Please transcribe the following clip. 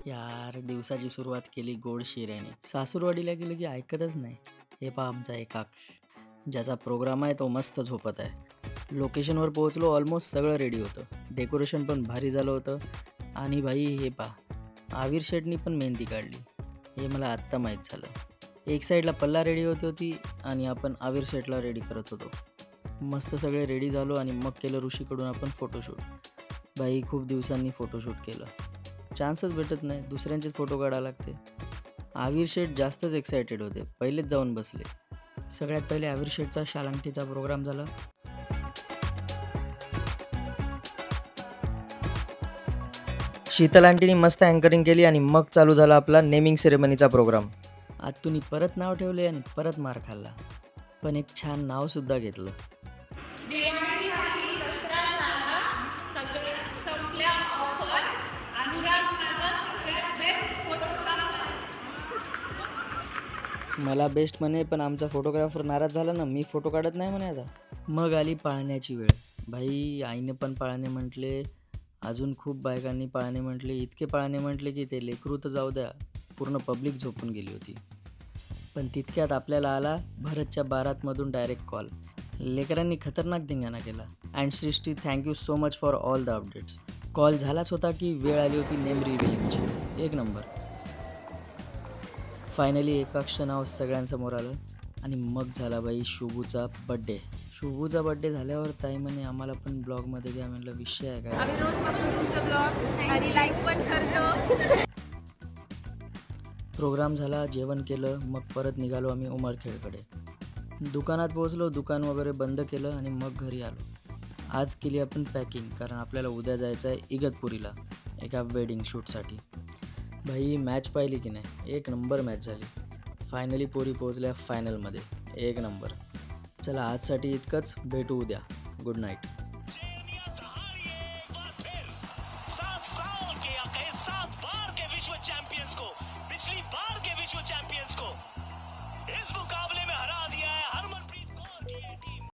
यार दिवसाची सुरुवात केली गोड शिऱ्याने. सासूरवाडीला गेलो की ऐकतच नाही. हे पहा आमचा एकाक्ष, ज्याचा प्रोग्राम आहे तो मस्त झोपत आहे. लोकेशनवर पोहोचलो, ऑलमोस्ट सगळं रेडी होतं. डेकोरेशन पण भारी झालं होतं. आणि भाई हे पहा, आविर शेटनी पण मेहंदी काढली. हे मला आत्ता माहीत झालं. एक साईडला पल्ला रेडी होती आणि आपण आविर शेटला रेडी करत होतो. मस्त सगळे रेडी झालो आणि मग केलं ऋषीकडून आपण फोटोशूट. बाई खूप दिवसांनी फोटोशूट केलं. चान्सच भेटत नाही, दुसऱ्यांचेच फोटो काढायला लागते. आविर शेठ जास्तच एक्सायटेड होते, पहिलेच जाऊन बसले. सगळ्यात पहिले आविर शेठचा शालांगटीचा प्रोग्राम झाला. शीतल आंटीनी मस्त अँकरिंग केली आणि मग चालू झाला आपला नेमिंग सेरेमनीचा प्रोग्राम. आत्तूनी परत नाव ठेवले आणि परत मार खाल्ला, पण एक छान नावसुद्धा घेतलं. मला बेस्ट म्हणे, पण आमचा फोटोग्राफर नाराज झाला ना, मी फोटो काढत नाही म्हणे आता. मग आली पाळण्याची वेळ. भाई आईने पण पाळणे म्हटले, अजून खूप बायकांनी पाळणे म्हटले. इतके पाळणे म्हटले की ते लेकरू तर जाऊ द्या, पूर्ण पब्लिक झोपून गेली होती. पण तितक्यात आपल्याला आला भरतच्या बारातमधून डायरेक्ट कॉल. लेकरांनी खतरनाक धिंगाणा केला. And Srushti, thank you so much for all the updates. Call झालाच होता की वेळ आली होती नेम रिव्हिलिंगची. एक नंबर. फायनली एकाक्षचं नाव सगळ्यांसमोर आलं आणि मग झाला बाई शुभूचा बड्डे. शुभूचा बड्डे झाल्यावर ताई म्हणे आम्हाला पण ब्लॉगमध्ये घ्या. म्हटलं विषय आहे काय. आम्ही रोज बघतो तुमचा ब्लॉग आणि लाईक पण करतो. प्रोग्राम झाला, जेवण केलं, मग परत निघालो आम्ही उमरखेडकडे. दुकानात पोहोचलो, दुकान वगैरे बंद केलं आणि मग घरी आलो. आज केली आपण पॅकिंग, कारण आपल्याला उद्या जायचं आहे इगतपुरीला एका वेडिंग शूटसाठी. भाई मॅच पाहिली की नाही, एक नंबर मॅच झाली. फायनली पोरी पोहोचल्या फायनलमध्ये. एक नंबर. चला आजसाठी इतकंच, भेटू उद्या. Good night. 7 बार के विश्व चैंपियंस को, पिछली बार के विश्व चैंपियंस को इस मुकाबले